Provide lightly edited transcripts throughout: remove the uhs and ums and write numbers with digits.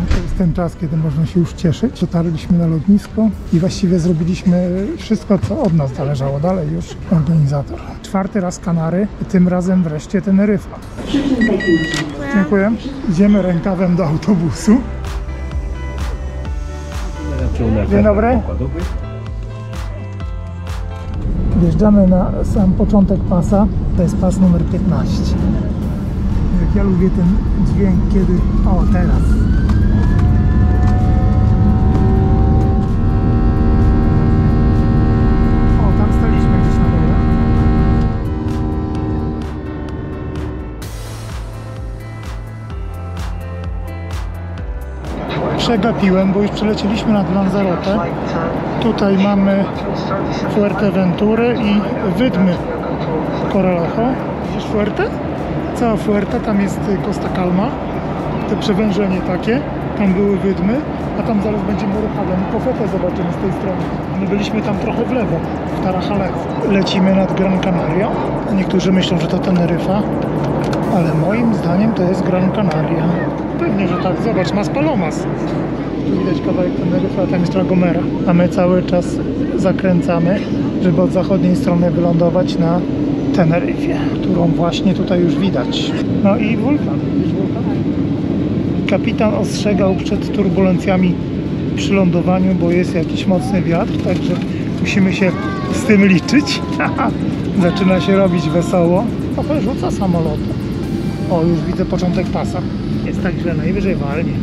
To jest ten czas, kiedy można się już cieszyć. Dotarliśmy na lotnisko i właściwie zrobiliśmy wszystko, co od nas zależało. Dalej już organizator. 4. raz Kanary, tym razem wreszcie Teneryfa. Dziękuję. Idziemy rękawem do autobusu. Dzień dobry. Wjeżdżamy na sam początek pasa. To jest pas numer 15. Jak ja lubię ten dźwięk, kiedy... O, teraz. O, tam staliśmy gdzieś na dole. Przegapiłem, bo już przelecieliśmy nad Lanzarote. Tutaj mamy Fuerteventurę i wydmy Coralejo. Widzisz Fuerte? Cała Fuerte, tam jest Costa Calma, te przewężenie takie, tam były wydmy, a tam zaraz będzie Moruchadem i Cofete zobaczymy z tej strony. My byliśmy tam trochę w lewo, w Tarajalejo. Lecimy nad Gran Canaria. Niektórzy myślą, że to Teneryfa, ale moim zdaniem to jest Gran Canaria. Pewnie, że tak. Zobacz, Mas Palomas. Tu widać kawałek Teneryfa, a tam jest La Gomera. A my cały czas zakręcamy, żeby od zachodniej strony wylądować na Teneryfie, którą właśnie tutaj już widać. No i wulkan. Widzisz wulkan? Kapitan ostrzegał przed turbulencjami przy lądowaniu, bo jest jakiś mocny wiatr, także musimy się z tym liczyć. Zaczyna się robić wesoło. Trochę rzuca samolotem. O, już widzę początek pasa. Jest tak źle, najwyżej walnie.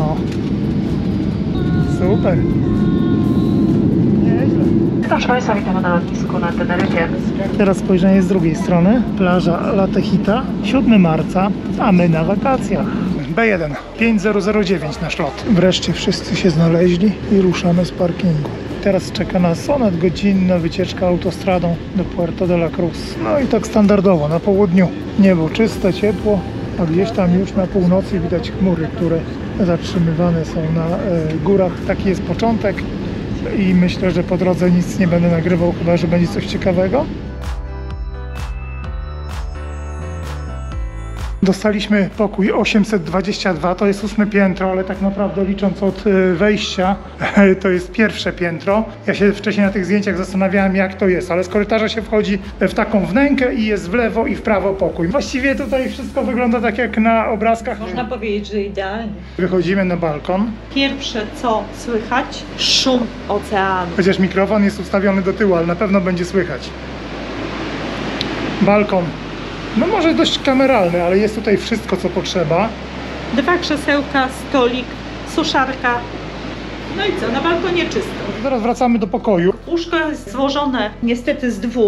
O, super. Nieźle. Proszę Państwa, witamy na lotnisku na Teneryfie. Teraz spojrzenie z drugiej strony. Plaża La Tejita, 7 marca, a my na wakacjach. B1, 5009 nasz lot. Wreszcie wszyscy się znaleźli i ruszamy z parkingu. Teraz czeka nas ponad godzinna wycieczka autostradą do Puerto de la Cruz. No i tak standardowo, na południu niebo czyste, ciepło, a gdzieś tam już na północy widać chmury, które zatrzymywane są na górach. Taki jest początek i myślę, że po drodze nic nie będę nagrywał, chyba że będzie coś ciekawego. Dostaliśmy pokój 822, to jest 8 piętro, ale tak naprawdę licząc od wejścia to jest pierwsze piętro. Ja się wcześniej na tych zdjęciach zastanawiałem, jak to jest, ale z korytarza się wchodzi w taką wnękę i jest w lewo i w prawo pokój. Właściwie tutaj wszystko wygląda tak jak na obrazkach. Można powiedzieć, że idealnie. Wychodzimy na balkon. Pierwsze co słychać, szum oceanu. Chociaż mikrofon jest ustawiony do tyłu, ale na pewno będzie słychać. Balkon. No może dość kameralny, ale jest tutaj wszystko, co potrzeba. 2 krzesełka, stolik, suszarka. No i co, na balkonie czysto. Teraz wracamy do pokoju. Łóżko jest złożone niestety z 2,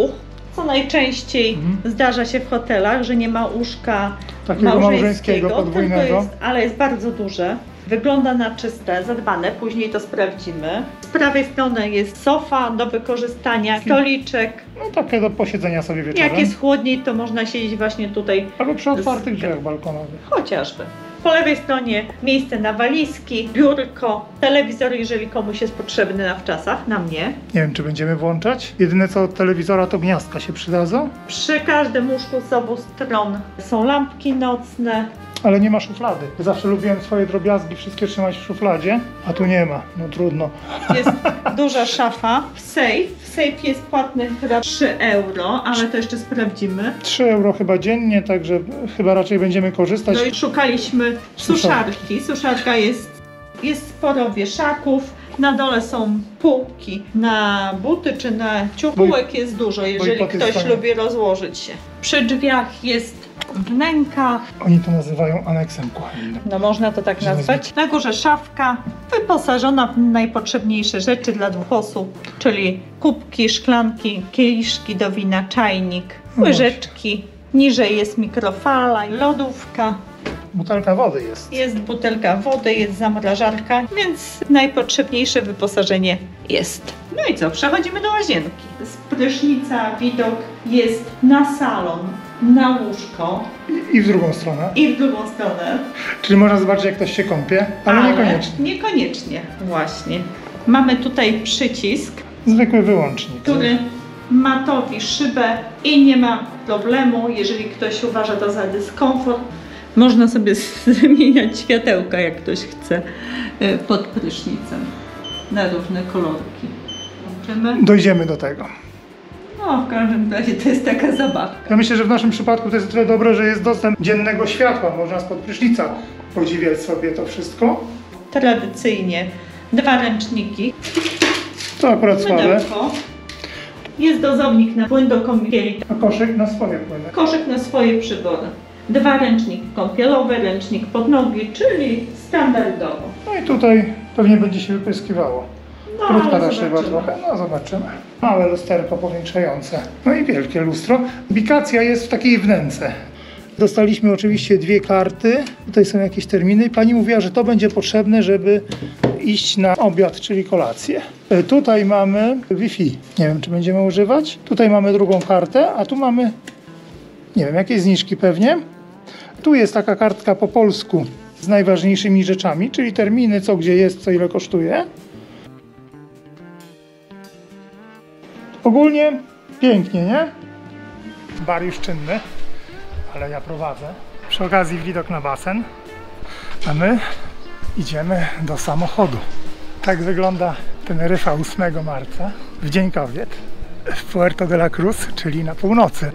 co najczęściej zdarza się w hotelach, że nie ma łóżka Takiego małżeńskiego, podwójnego. ale jest bardzo duże. Wygląda na czyste, zadbane, później to sprawdzimy. Z prawej strony jest sofa do wykorzystania, stoliczek. No takie do posiedzenia sobie wieczorem. Jak jest chłodniej, to można siedzieć właśnie tutaj. Albo przy otwartych drzwiach balkonowych. Chociażby. Po lewej stronie miejsce na walizki, biurko, telewizor, jeżeli komuś jest potrzebny na wczasach, na mnie. Nie wiem, czy będziemy włączać. Jedyne co od telewizora to gniazdka się przydadzą. Przy każdym łóżku z obu stron są lampki nocne. Ale nie ma szuflady. Zawsze lubiłem swoje drobiazgi wszystkie trzymać w szufladzie, a tu nie ma. No trudno. Jest duża szafa. Safe jest płatny chyba 3 euro, ale to jeszcze sprawdzimy. 3 euro chyba dziennie, także chyba raczej będziemy korzystać. No i szukaliśmy suszarki. Suszarka jest sporo wieszaków. Na dole są półki na buty czy na ciuchy. Półek jest dużo, jeżeli ktoś lubi rozłożyć się. Przy drzwiach jest wnęka. Oni to nazywają aneksem kuchennym. No można to tak nazwać. Na górze szafka wyposażona w najpotrzebniejsze rzeczy dla 2 osób, czyli kubki, szklanki, kieliszki do wina, czajnik, łyżeczki. Niżej jest mikrofala, lodówka. Butelka wody jest. Jest butelka wody, jest zamrażarka, więc najpotrzebniejsze wyposażenie jest. No i co, przechodzimy do łazienki. Z prysznica widok jest na salon, na łóżko. I w drugą stronę. I w drugą stronę. Czyli można zobaczyć, jak ktoś się kąpie, ale niekoniecznie. Niekoniecznie, właśnie. Mamy tutaj przycisk, Zwykły wyłącznik. który matowi szybę i nie ma problemu, jeżeli ktoś uważa to za dyskomfort, Można sobie zmieniać światełka, jak ktoś chce, pod prysznicem na różne kolorki. Dojdziemy do tego. No, w każdym razie to jest taka zabawka. Ja myślę, że w naszym przypadku to jest tyle dobre, że jest dostęp dziennego światła. Można spod prysznica podziwiać sobie to wszystko. Tradycyjnie 2 ręczniki. To akurat słabe. Mydełko. Jest dozownik na płyn do kąpieli. A koszyk na swoje płyny. Koszyk na swoje przybory. 2 ręczniki kąpielowe, ręcznik pod nogi, czyli standardowo. No i tutaj pewnie będzie się wypryskiwało. No, Krótka ale ta szyba zobaczymy. trochę, no zobaczymy. Małe lusterko powiększające. No i wielkie lustro. Ubikacja jest w takiej wnęce. Dostaliśmy oczywiście 2 karty. Tutaj są jakieś terminy. Pani mówiła, że to będzie potrzebne, żeby iść na obiad, czyli kolację. Tutaj mamy Wi-Fi. Nie wiem, czy będziemy używać. Tutaj mamy drugą kartę, a tu mamy, nie wiem, jakieś zniżki pewnie. Tu jest taka kartka po polsku z najważniejszymi rzeczami, czyli terminy, co gdzie jest, co ile kosztuje. Ogólnie pięknie, nie? Bar już czynny, ale ja prowadzę. Przy okazji widok na basen, a my idziemy do samochodu. Tak wygląda Teneryfa 8 marca, w Dzień Kobiet, w Puerto de la Cruz, czyli na północy.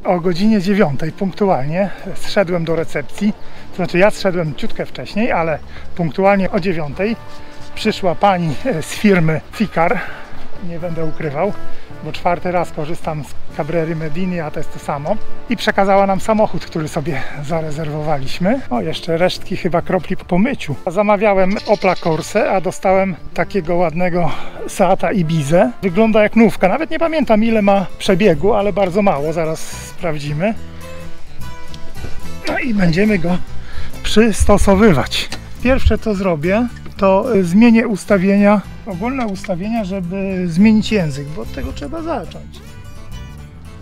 O godzinie 9 punktualnie zszedłem do recepcji, to znaczy ja zszedłem ciutkę wcześniej, ale punktualnie o 9 przyszła pani z firmy Ficar. Nie będę ukrywał, bo 4. raz korzystam z Cabrera Mediny, a to jest to samo. I przekazała nam samochód, który sobie zarezerwowaliśmy. O, jeszcze resztki chyba kropli po myciu. Zamawiałem Opla Corsę, a dostałem takiego ładnego Seata Ibizę. Wygląda jak nówka. Nawet nie pamiętam, ile ma przebiegu, ale bardzo mało. Zaraz sprawdzimy. No i będziemy go przystosowywać. Pierwsze, co zrobię, to zmienię ustawienia, ogólne ustawienia, żeby zmienić język, bo od tego trzeba zacząć.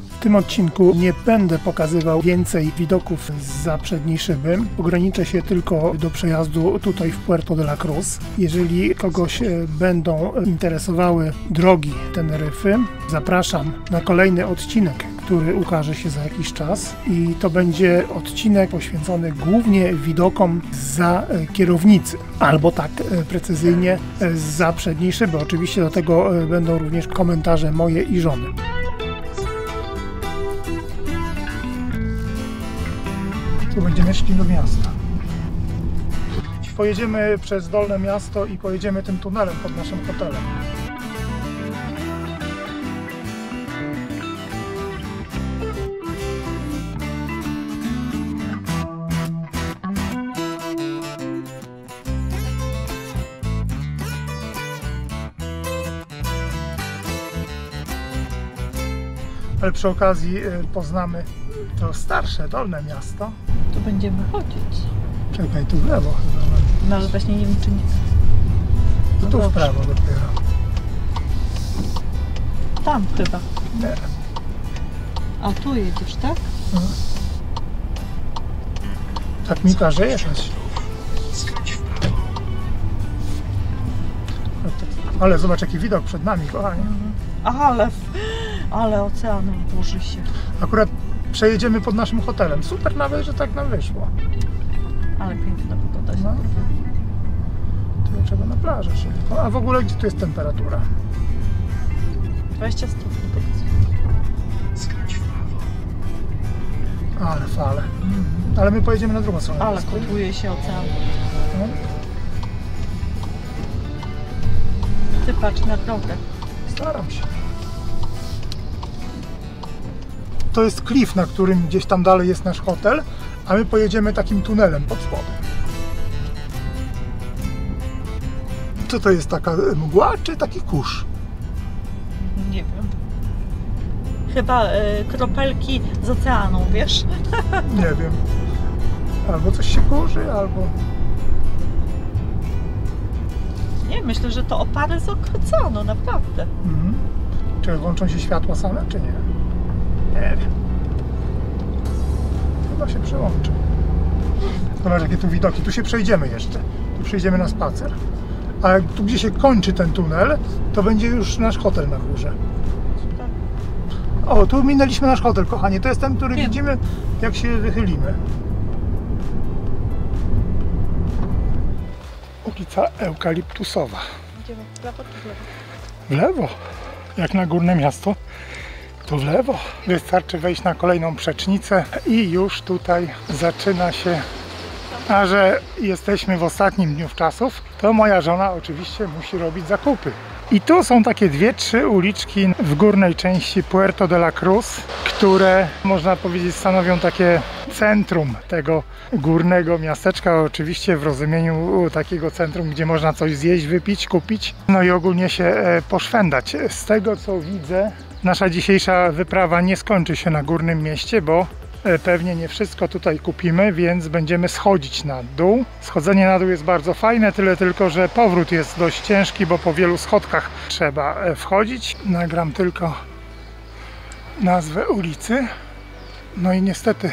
W tym odcinku nie będę pokazywał więcej widoków zza przedniej szyby. Ograniczę się tylko do przejazdu tutaj w Puerto de la Cruz. Jeżeli kogoś będą interesowały drogi Teneryfy, zapraszam na kolejny odcinek, który ukaże się za jakiś czas i to będzie odcinek poświęcony głównie widokom zza kierownicy, albo tak precyzyjnie zza przedniej szyby. Oczywiście do tego będą również komentarze moje i żony. Tu będziemy szli do miasta. Pojedziemy przez Dolne Miasto i pojedziemy tym tunelem pod naszym hotelem. Ale przy okazji poznamy to starsze Dolne Miasto. Tu będziemy chodzić. Czekaj, tu w lewo chyba. No ale właśnie nie wiem, czy nie. To tu w prawo dopiero. Tam chyba. Nie. A tu jedziesz, tak? Tak mi każe jechać. Ale zobacz, jaki widok przed nami, kochani. Ale oceanem burzy się. Akurat przejedziemy pod naszym hotelem. Super nawet, że tak nam wyszło. Ale piękna pogoda się No. Tu trzeba na plażę szybko. A w ogóle gdzie tu jest temperatura? 20 stopni pokazuje. Ale fale. Ale my pojedziemy na drugą stronę. Ale kotłuje się ocean. No. Ty patrz na drogę. Staram się. To jest klif, na którym gdzieś tam dalej jest nasz hotel, a my pojedziemy takim tunelem pod spodem. Co to jest, taka mgła, czy taki kurz? Nie wiem. Chyba kropelki z oceanu, wiesz? Nie wiem. Albo coś się kurzy, albo... Nie, myślę, że to opary z oceanu, naprawdę. Mhm. Czy włączą się światła same, czy nie? Nie wiem. Chyba się przełączy. Zobacz, jakie tu widoki. Tu się przejdziemy jeszcze. Tu przejdziemy na spacer. A jak tu, gdzie się kończy ten tunel, to będzie już nasz hotel na górze. O, tu minęliśmy nasz hotel, kochanie. To jest ten, który widzimy, jak się wychylimy. Ulica Eukaliptusowa. Idziemy w prawo czy w lewo? W lewo. Jak na Górne Miasto, to w lewo. Wystarczy wejść na kolejną przecznicę i już tutaj zaczyna się. A że jesteśmy w ostatnim dniu czasów, to moja żona oczywiście musi robić zakupy. I tu są takie 2-3 uliczki w górnej części Puerto de la Cruz, które można powiedzieć stanowią takie centrum tego górnego miasteczka, oczywiście w rozumieniu takiego centrum, gdzie można coś zjeść, wypić, kupić, no i ogólnie się poszwędać. Z tego co widzę, nasza dzisiejsza wyprawa nie skończy się na Górnym Mieście, bo pewnie nie wszystko tutaj kupimy, więc będziemy schodzić na dół. Schodzenie na dół jest bardzo fajne, tyle tylko, że powrót jest dość ciężki, bo po wielu schodkach trzeba wchodzić. Nagram tylko nazwę ulicy. No i niestety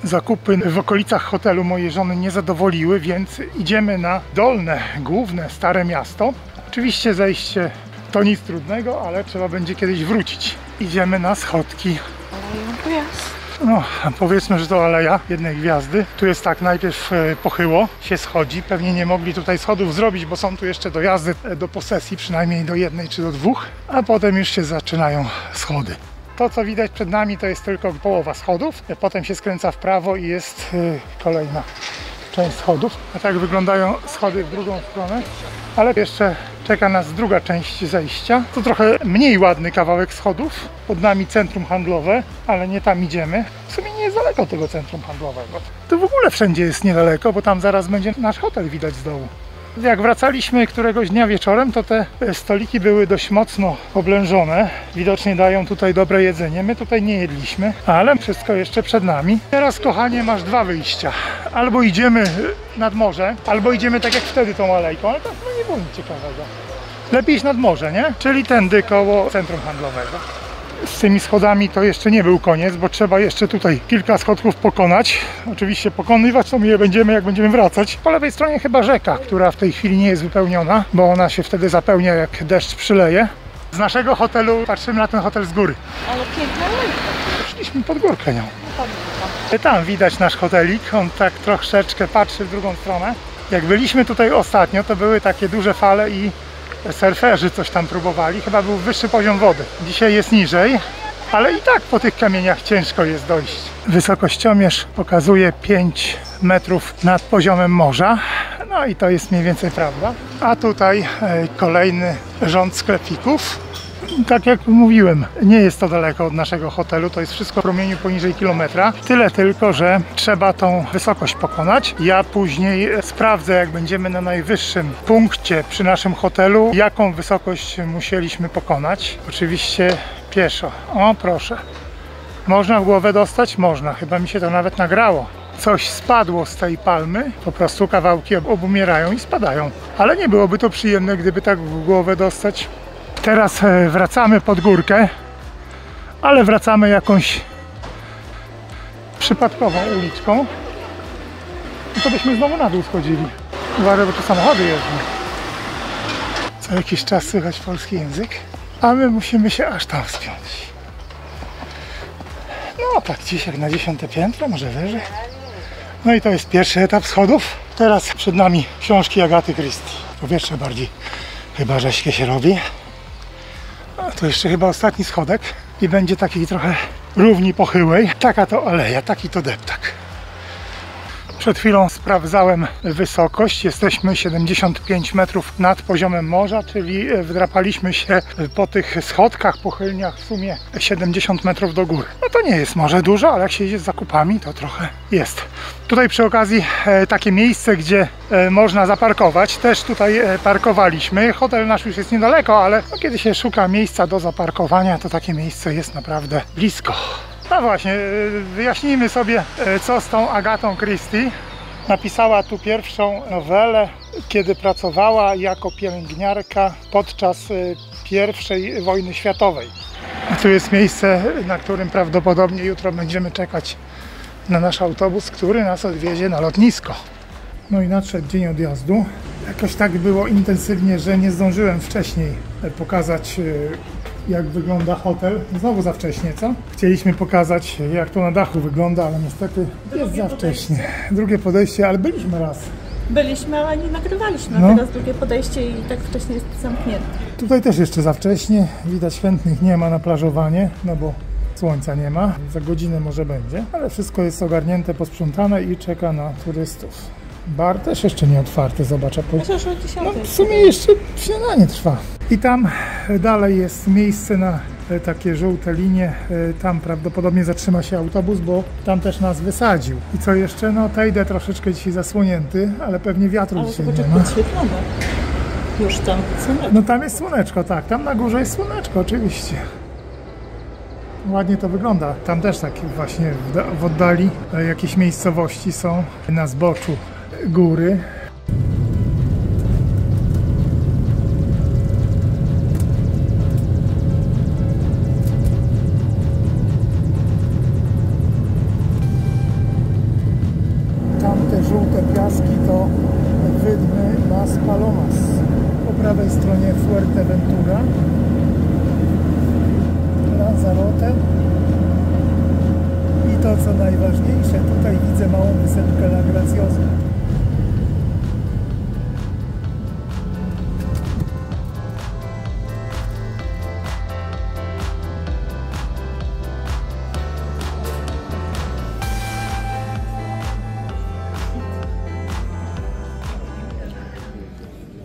zakupy w okolicach hotelu mojej żony nie zadowoliły, więc idziemy na dolne, główne, stare miasto. Oczywiście zejście to nic trudnego, ale trzeba będzie kiedyś wrócić. Idziemy na schodki. No, powiedzmy, że to aleja jednej gwiazdy. Tu jest tak, najpierw pochyło się schodzi. Pewnie nie mogli tutaj schodów zrobić, bo są tu jeszcze dojazdy do posesji, przynajmniej do jednej czy do dwóch, a potem już się zaczynają schody. To, co widać przed nami, to jest tylko połowa schodów. Potem się skręca w prawo i jest kolejna część schodów. A tak wyglądają schody w drugą stronę. Ale jeszcze czeka nas druga część zejścia. To trochę mniej ładny kawałek schodów. Pod nami centrum handlowe, ale nie tam idziemy. W sumie nie jest daleko tego centrum handlowego. To w ogóle wszędzie jest niedaleko, bo tam zaraz będzie nasz hotel widać z dołu. Jak wracaliśmy któregoś dnia wieczorem, to te stoliki były dość mocno oblężone. Widocznie dają tutaj dobre jedzenie. My tutaj nie jedliśmy, ale wszystko jeszcze przed nami. Teraz, kochanie, masz dwa wyjścia. Albo idziemy nad morze, albo idziemy tak jak wtedy tą alejką, ale tak no nie było nic ciekawego. Lepiej iść nad morze, nie? Czyli tędy koło centrum handlowego. Z tymi schodami to jeszcze nie był koniec, bo trzeba jeszcze tutaj kilka schodków pokonać. Oczywiście pokonywać to my je będziemy, jak będziemy wracać. Po lewej stronie chyba rzeka, która w tej chwili nie jest wypełniona, bo ona się wtedy zapełnia, jak deszcz przyleje. Z naszego hotelu patrzymy na ten hotel z góry. Ale piękna lejka. Szliśmy pod górkę nią. Tam widać nasz hotelik, on tak troszeczkę patrzy w drugą stronę. Jak byliśmy tutaj ostatnio, to były takie duże fale i surferzy coś tam próbowali, chyba był wyższy poziom wody. Dzisiaj jest niżej, ale i tak po tych kamieniach ciężko jest dojść. Wysokościomierz pokazuje 5 metrów nad poziomem morza, no i to jest mniej więcej prawda. A tutaj kolejny rząd sklepików. Tak jak mówiłem, nie jest to daleko od naszego hotelu, to jest wszystko w promieniu poniżej kilometra. Tyle tylko, że trzeba tą wysokość pokonać. Ja później sprawdzę, jak będziemy na najwyższym punkcie przy naszym hotelu, jaką wysokość musieliśmy pokonać. Oczywiście pieszo. O, proszę. Można w głowę dostać? Można. Chyba mi się to nawet nagrało. Coś spadło z tej palmy, po prostu kawałki obumierają i spadają. Ale nie byłoby to przyjemne, gdyby tak w głowę dostać. Teraz wracamy pod górkę, ale wracamy jakąś przypadkową uliczką. I to byśmy znowu na dół schodzili. Uważaj, bo tu samochody jeżdżą. Co jakiś czas słychać polski język, a my musimy się aż tam wspiąć. No tak gdzieś jak na 10. piętro, może wyżej. No i to jest pierwszy etap schodów. Teraz przed nami książki Agaty Christie. Powietrze bardziej chyba rzeźkie się robi. A to jeszcze chyba ostatni schodek i będzie takiej trochę równi pochyłej. Taka to aleja, taki to deptak. Przed chwilą sprawdzałem wysokość. Jesteśmy 75 metrów nad poziomem morza, czyli wdrapaliśmy się po tych schodkach, pochylniach w sumie 70 metrów do góry. No to nie jest może dużo, ale jak się jedzie z zakupami, to trochę jest. Tutaj przy okazji takie miejsce, gdzie można zaparkować. Też tutaj parkowaliśmy. Hotel nasz już jest niedaleko, ale kiedy się szuka miejsca do zaparkowania, to takie miejsce jest naprawdę blisko. No właśnie, wyjaśnijmy sobie, co z tą Agatą Christie. Napisała tu pierwszą nowelę, kiedy pracowała jako pielęgniarka podczas I wojny światowej. A tu jest miejsce, na którym prawdopodobnie jutro będziemy czekać na nasz autobus, który nas odwiezie na lotnisko. No i nadszedł dzień odjazdu. Jakoś tak było intensywnie, że nie zdążyłem wcześniej pokazać jak wygląda hotel. Znowu za wcześnie, co? Chcieliśmy pokazać, jak to na dachu wygląda, ale niestety jest za wcześnie. Drugie podejście, ale byliśmy raz. Byliśmy, ale nie nagrywaliśmy. No. Teraz drugie podejście i tak wcześniej jest zamknięte. Tutaj też jeszcze za wcześnie. Widać, chętnych nie ma na plażowanie, no bo słońca nie ma. Za godzinę może będzie, ale wszystko jest ogarnięte, posprzątane i czeka na turystów. Bar też jeszcze nie otwarty, zobacz. Myślę, że o 10. No, w sumie jeszcze śniadanie trwa. I tam dalej jest miejsce na takie żółte linie. Tam prawdopodobnie zatrzyma się autobus, bo tam też nas wysadził. I co jeszcze? No Teide troszeczkę dzisiaj zasłonięty, ale pewnie wiatru Ale dzisiaj zobacz, nie jak ma. podświetlone. Już tam. No tam jest słoneczko, tak. Tam na górze jest słoneczko, oczywiście. Ładnie to wygląda. Tam też takie właśnie w oddali jakieś miejscowości są na zboczu góry. Tamte żółte piaski to wydmy Las Palomas. Po prawej stronie Fuerteventura, Lanzarote i to co najważniejsze, tutaj widzę małą wysepkę La Graciosa.